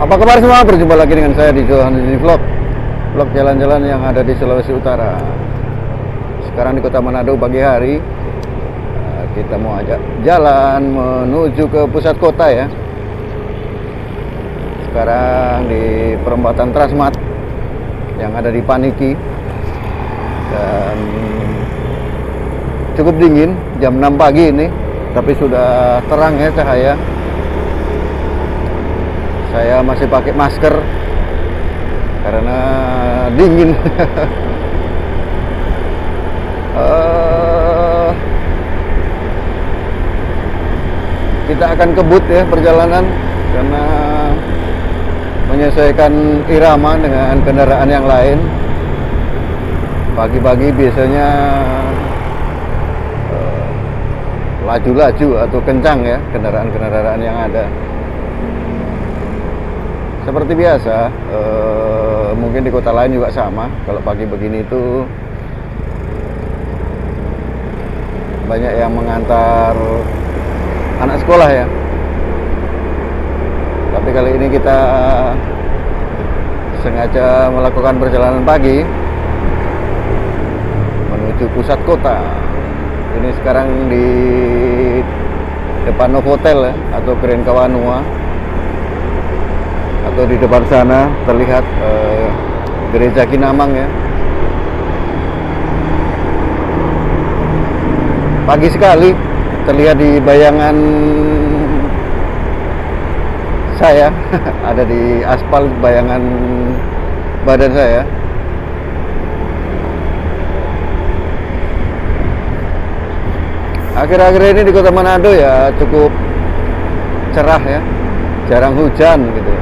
Apa kabar semua? Berjumpa lagi dengan saya di Johan Vlog jalan-jalan yang ada di Sulawesi Utara. Sekarang di Kota Manado pagi hari. Kita mau ajak jalan menuju ke pusat kota ya. Sekarang di perempatan Transmart yang ada di Paniki. Dan cukup dingin, jam 6 pagi ini, tapi sudah terang ya cahaya. Saya masih pakai masker karena dingin. Kita akan kebut ya perjalanan karena menyesuaikan irama dengan kendaraan yang lain. Pagi-pagi biasanya laju-laju atau kencang ya kendaraan-kendaraan yang ada. Seperti biasa, mungkin di kota lain juga sama. Kalau pagi begini itu banyak yang mengantar anak sekolah ya. Tapi kali ini kita sengaja melakukan perjalanan pagi menuju pusat kota. Ini sekarang di depan Novotel ya, atau Grand Kawanua. Atau di depan sana terlihat gereja Kinamang ya. Pagi sekali terlihat di bayangan saya. Ada di aspal bayangan badan saya. Akhir-akhir ini di Kota Manado ya cukup cerah ya, jarang hujan gitu.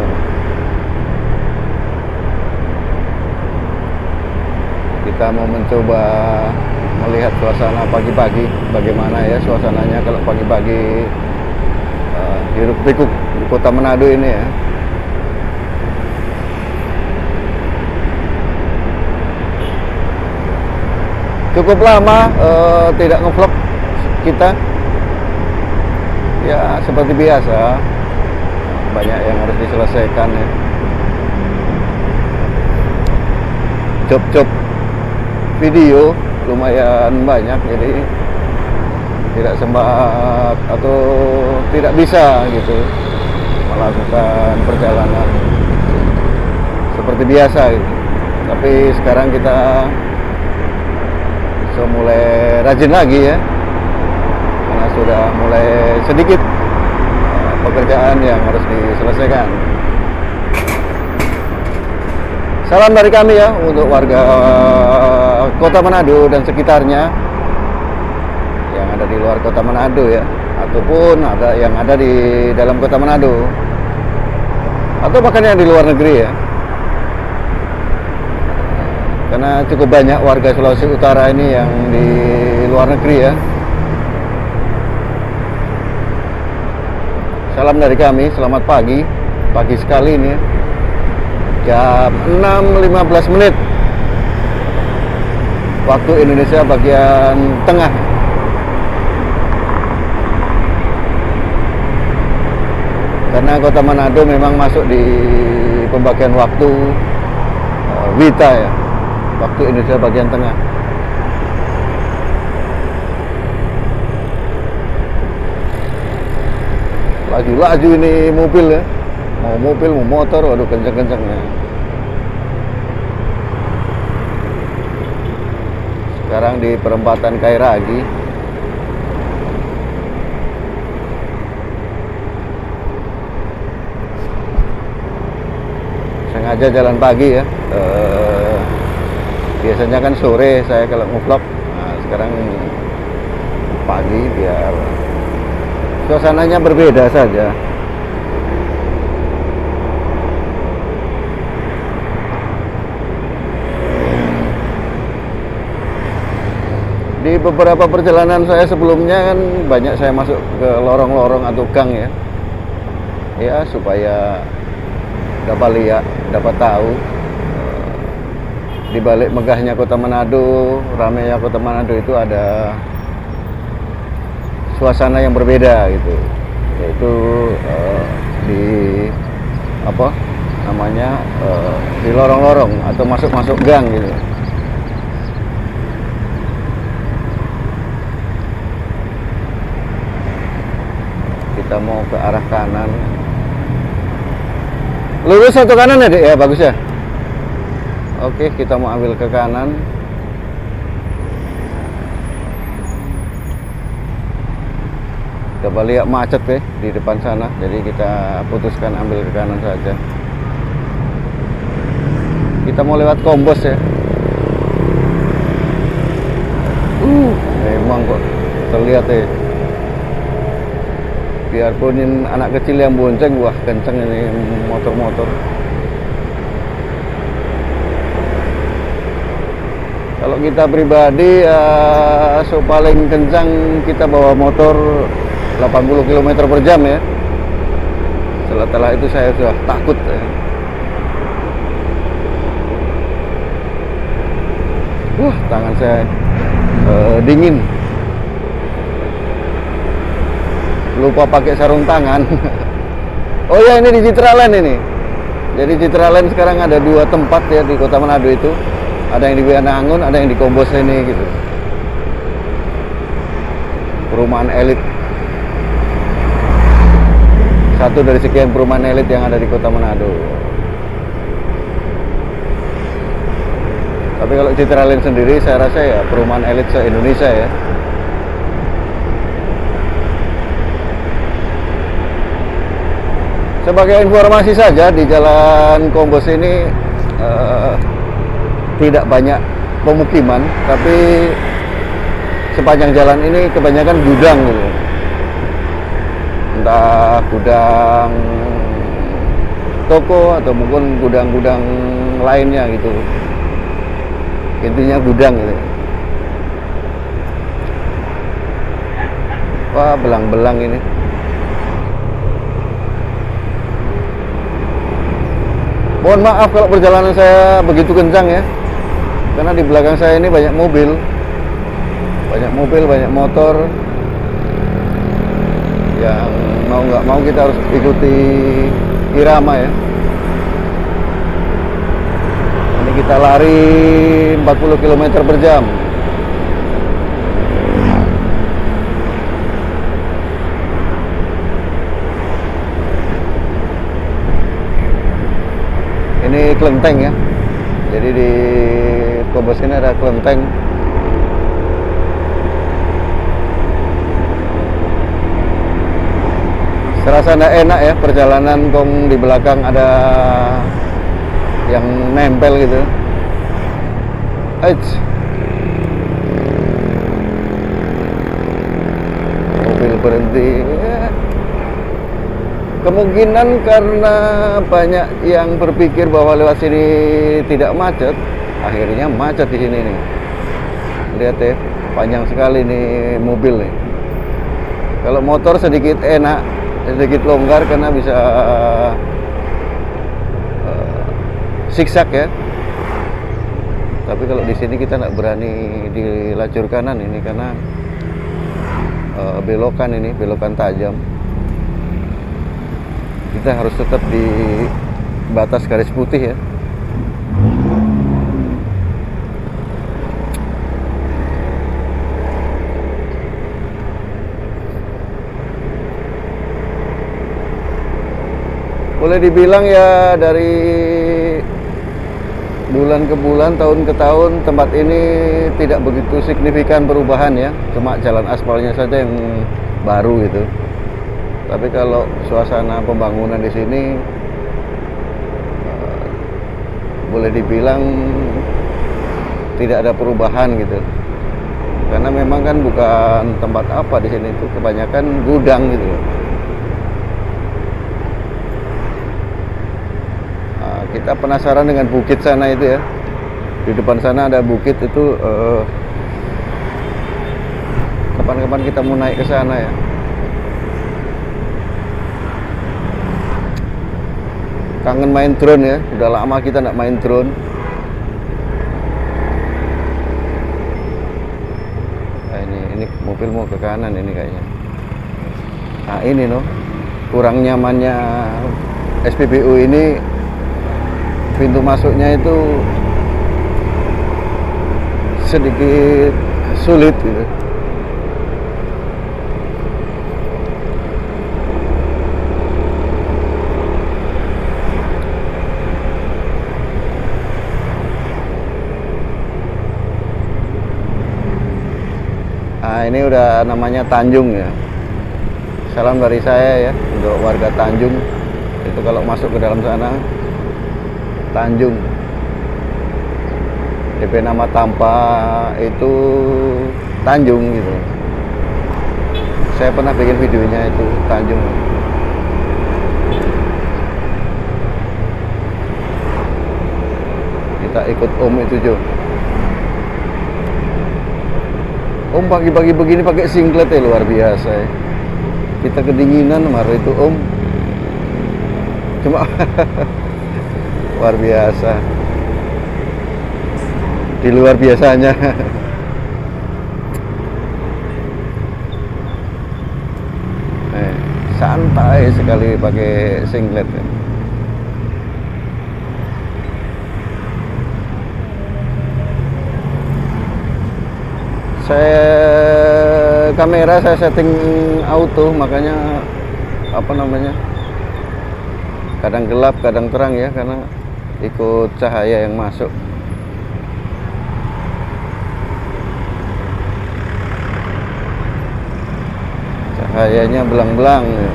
Kita mau mencoba melihat suasana pagi-pagi, bagaimana ya suasananya kalau pagi-pagi hiruk-pikuk di Kota Manado ini ya. Cukup lama tidak ngevlog kita. Ya seperti biasa, banyak yang harus diselesaikan ya. Job-job video lumayan banyak, jadi tidak sempat atau tidak bisa gitu melakukan perjalanan seperti biasa gitu. Tapi sekarang kita bisa mulai rajin lagi ya, karena sudah mulai sedikit pekerjaan yang harus diselesaikan. Salam dari kami ya untuk warga Kota Manado dan sekitarnya yang ada di luar Kota Manado ya, ataupun ada yang ada di dalam Kota Manado, atau bahkan yang di luar negeri ya. Karena cukup banyak warga Sulawesi Utara ini yang di luar negeri ya. Salam dari kami, selamat pagi. Pagi sekali ini ya. Jam 6.15 menit waktu Indonesia bagian tengah. Karena Kota Manado memang masuk di pembagian waktu WITA ya, waktu Indonesia bagian tengah. Laju-laju ini mobil ya, mau mobil mau motor, waduh kenceng-kencengnya. Sekarang di perempatan Kairagi. Sengaja jalan pagi ya. Biasanya kan sore saya kalau ngevlog. Nah, sekarang pagi biar suasananya berbeda saja. Di beberapa perjalanan saya sebelumnya kan banyak saya masuk ke lorong-lorong atau gang ya. Ya supaya dapat lihat, dapat tahu di balik megahnya Kota Manado, ramainya Kota Manado itu ada suasana yang berbeda gitu. Yaitu di namanya di lorong-lorong atau masuk-masuk gang gitu. Kita mau ke arah kanan. Lurus atau kanan ya, Dek? Ya, bagus ya. Oke, kita mau ambil ke kanan. Coba lihat macet ya di depan sana. Jadi kita putuskan ambil ke kanan saja. Kita mau lewat Kombos ya. Memang kok terlihat ya. Biarpun ini anak kecil yang bonceng, wah kenceng ini motor-motor. Kalau kita pribadi so paling kencang kita bawa motor 80 km per jam ya. Setelah itu saya sudah takut ya. Wah, tangan saya dingin. Lupa pakai sarung tangan. Oh ya, ini di Citraland ini. Jadi Citraland sekarang ada 2 tempat ya di Kota Manado itu. Ada yang di Wianangun, ada yang di Kombos ini gitu. Perumahan elit. Satu dari sekian perumahan elit yang ada di Kota Manado. Tapi kalau Citraland sendiri saya rasa ya perumahan elit se-Indonesia ya. Sebagai informasi saja, di Jalan Kombos ini tidak banyak pemukiman, tapi sepanjang jalan ini kebanyakan gudang gitu. Entah gudang toko atau mungkin gudang-gudang lainnya gitu. Intinya gudang gitu. Wah, belang-belang ini. Mohon maaf kalau perjalanan saya begitu kencang ya. Karena di belakang saya ini banyak mobil. Banyak motor. Yang mau nggak mau kita harus ikuti irama ya. Ini kita lari 40 km per jam. Ini kelenteng ya. Jadi di Kombos ini ada kelenteng. Serasa nggak enak ya perjalanan kong di belakang ada yang nempel gitu. Eits. Mobil berhenti. Kemungkinan karena banyak yang berpikir bahwa lewat sini tidak macet, akhirnya macet di sini nih. Lihat ya, panjang sekali nih mobil nih. Kalau motor sedikit enak, sedikit longgar karena bisa zigzag ya. Tapi kalau di sini kita nggak berani di lajur kanan ini karena belokan tajam. Kita harus tetap di batas garis putih ya. Boleh dibilang ya dari bulan ke bulan, tahun ke tahun tempat ini tidak begitu signifikan perubahan ya. Cuma jalan aspalnya saja yang baru gitu. Tapi kalau suasana pembangunan di sini boleh dibilang tidak ada perubahan gitu. Karena memang kan bukan tempat apa di sini, itu kebanyakan gudang gitu. Nah, kita penasaran dengan bukit sana itu ya. Di depan sana ada bukit itu. Kapan-kapan kita mau naik ke sana ya. Kangen main drone ya, udah lama kita nggak main drone. Nah, ini mobil mau ke kanan ini kayaknya. Nah ini kurang nyamannya SPBU ini pintu masuknya itu sedikit sulit gitu. Nah, ini udah namanya Tanjung ya. Salam dari saya ya untuk warga Tanjung. Itu kalau masuk ke dalam sana Tanjung. DP nama tanpa itu Tanjung gitu. Saya pernah bikin videonya itu Tanjung. Kita ikut Om itu Jo. Om pagi-pagi begini pakai singlet ya, luar biasa ya. Kita kedinginan kemarin itu Om. Cuma luar biasa. Di luar biasanya. Santai sekali pakai singlet ya. Kamera saya setting auto, makanya apa namanya, kadang gelap kadang terang ya, karena ikut cahaya yang masuk. Cahayanya belang-belang ya.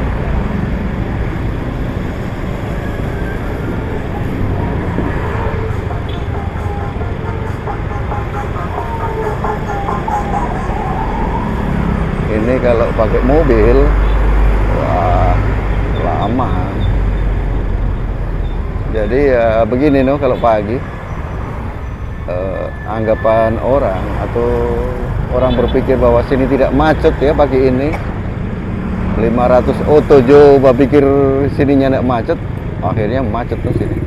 Ini kalau pakai mobil, wah lama. Jadi ya begini no, kalau pagi anggapan orang atau orang berpikir bahwa sini tidak macet ya pagi ini. 500 auto coba pikir sininya tidak macet, akhirnya macet tuh sini.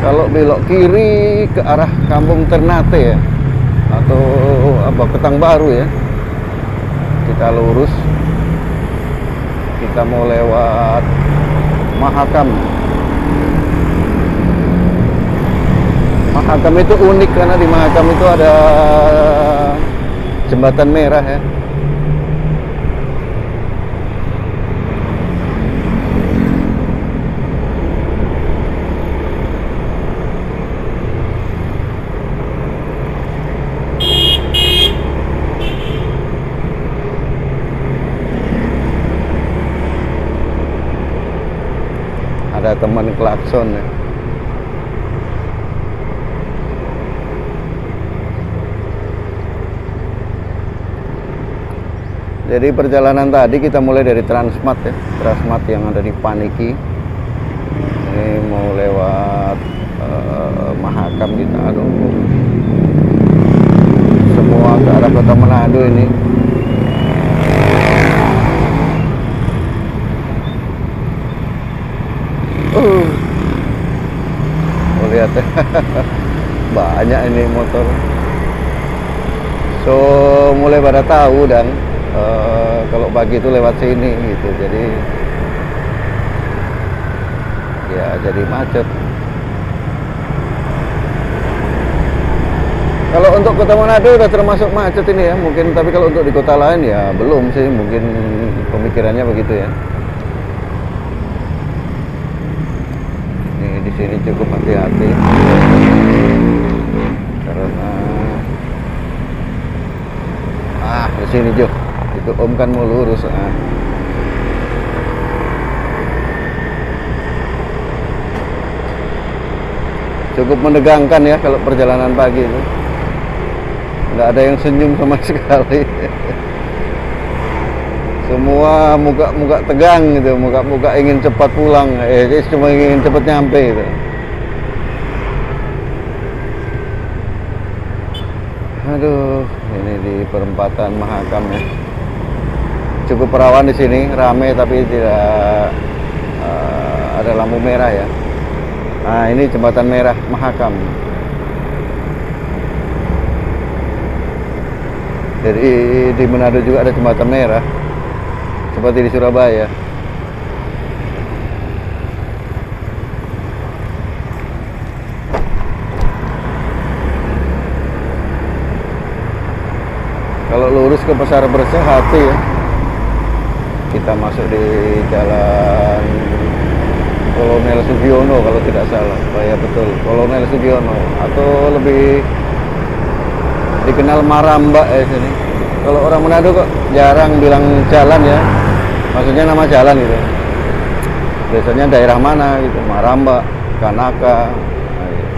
Kalau belok kiri ke arah Kampung Ternate ya, atau apa Petang Baru ya, kita lurus, kita mau lewat Mahakam. Mahakam itu unik karena di Mahakam itu ada jembatan merah ya. Ada teman klakson ya. Jadi perjalanan tadi kita mulai dari Transmart ya, Transmart yang ada di Paniki. Ini mau lewat Mahakam kita, aduh. Semua ke arah Kota Manado ini. Lihat banyak ini motor, so mulai pada tahu dan kalau pagi itu lewat sini gitu, jadi ya jadi macet. Kalau untuk Kota Manado udah termasuk macet ini ya mungkin, tapi kalau untuk di kota lain ya belum sih, mungkin pemikirannya begitu ya. Di sini cukup hati-hati karena di sini Jo, itu Om kan mau lurus. Cukup menegangkan ya kalau perjalanan pagi itu, nggak ada yang senyum sama sekali. Semua muka-muka tegang gitu, muka-muka ingin cepat pulang, cuma ingin cepat nyampe gitu. Aduh, ini di perempatan Mahakam ya. Cukup rawan di sini, rame tapi tidak ada lampu merah ya. Nah, ini jembatan merah Mahakam. Jadi di Manado juga ada jembatan merah seperti di Surabaya. Kalau lurus ke Pasar Bersih hati ya. Kita masuk di jalan Kolonel Sugiono kalau tidak salah. Oh ya betul, Kolonel Sugiono, atau lebih dikenal Maramba ya sini. Kalau orang Manado kok jarang bilang jalan ya. Maksudnya nama jalan gitu. Biasanya daerah mana gitu, Maramba, Kanaka. Nah, gitu.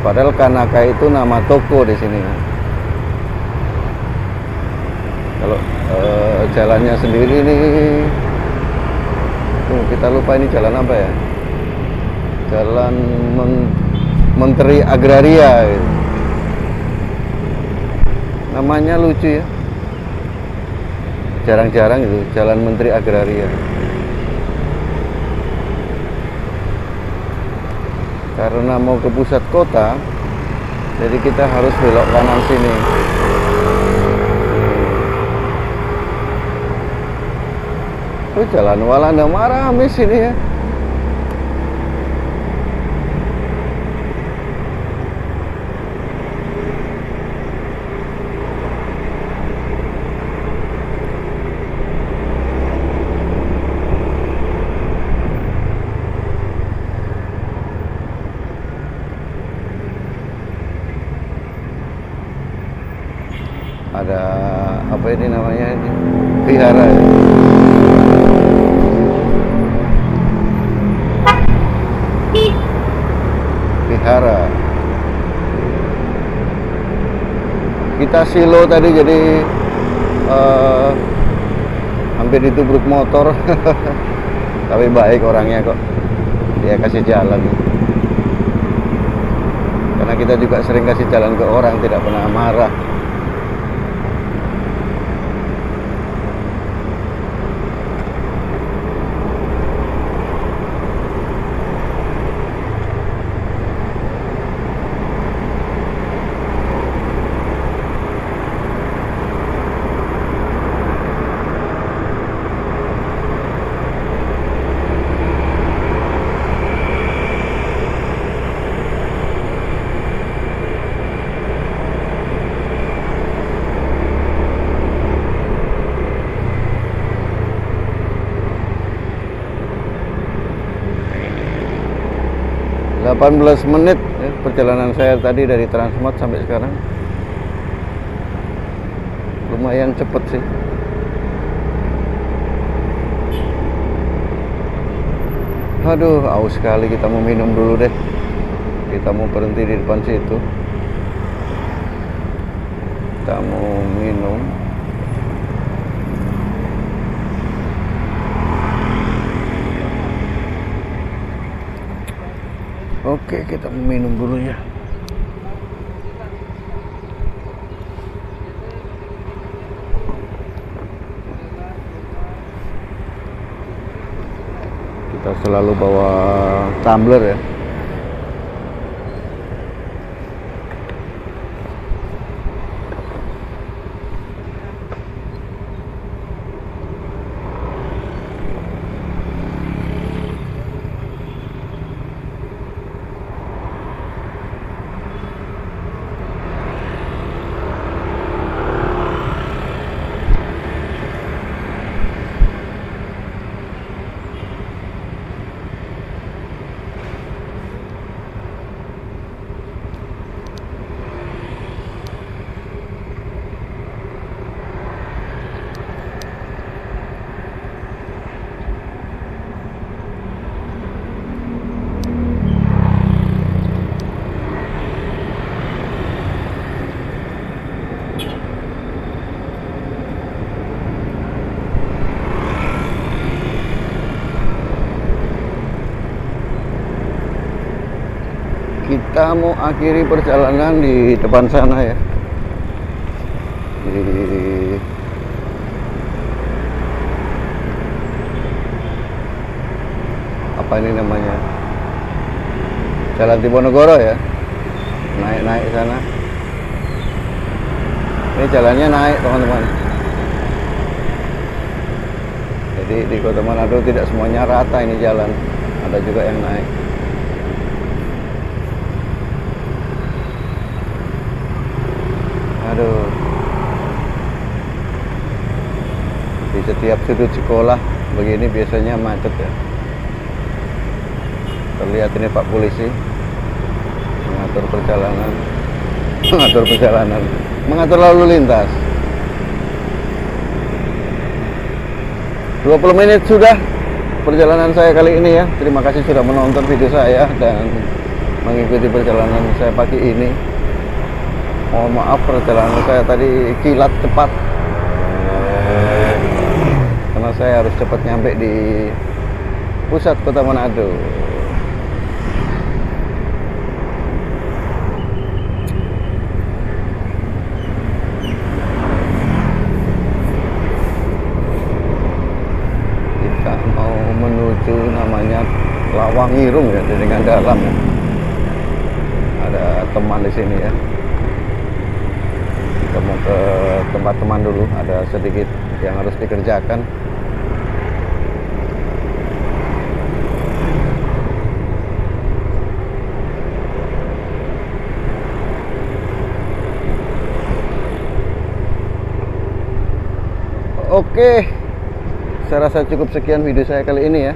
Padahal Kanaka itu nama toko di sini. Kalau jalannya sendiri ini, kita lupa ini jalan apa ya? Jalan Menteri Agraria gitu. Namanya lucu ya, jarang-jarang itu Jalan Menteri Agraria. Karena mau ke pusat kota, jadi kita harus belok kanan sini. Jalan Walanda Maramis ini ya. Ada apa ini namanya ini? Vihara ya. Vihara. Kita silo tadi jadi hampir ditubruk motor. Tapi baik orangnya kok, dia kasih jalan. Karena kita juga sering kasih jalan ke orang, tidak pernah marah. Nah, 18 menit ya, perjalanan saya tadi dari Transmart sampai sekarang. Lumayan cepet sih. Aduh, haus sekali. Kita mau minum dulu deh. Kita mau berhenti di depan situ. Kita mau minum. Oke, kita minum dulu ya. Kita selalu bawa tumbler ya. Kita mau akhiri perjalanan di depan sana ya, di apa ini namanya, Jalan Diponegoro ya, naik sana. Ini jalannya naik teman-teman. Jadi di Kota Manado tidak semuanya rata ini jalan, ada juga yang naik. Aduh, di setiap sudut sekolah begini biasanya macet ya. Terlihat ini Pak Polisi mengatur perjalanan, mengatur lalu lintas. 20 menit sudah perjalanan saya kali ini ya. Terima kasih sudah menonton video saya dan mengikuti perjalanan saya pagi ini. Mohon maaf perjalanan saya tadi kilat cepat, karena saya harus cepat nyampe di pusat Kota Manado. Kita mau menuju namanya Lawangirung ya, di dengan dalam ya. Ada teman di sini ya. Kita mau ke tempat teman dulu, ada sedikit yang harus dikerjakan. Oke, saya rasa cukup sekian video saya kali ini ya.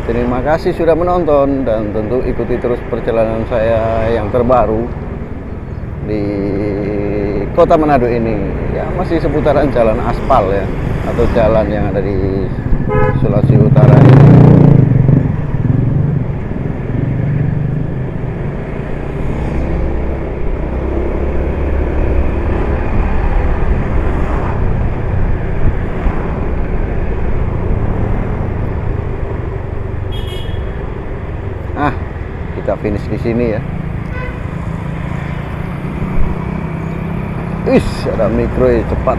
Terima kasih sudah menonton dan tentu ikuti terus perjalanan saya yang terbaru di Kota Manado ini. Ya masih seputaran jalan aspal ya, atau jalan yang ada di Sulawesi Utara ini. Kita finish di sini ya. Ada mikro ya, cepat.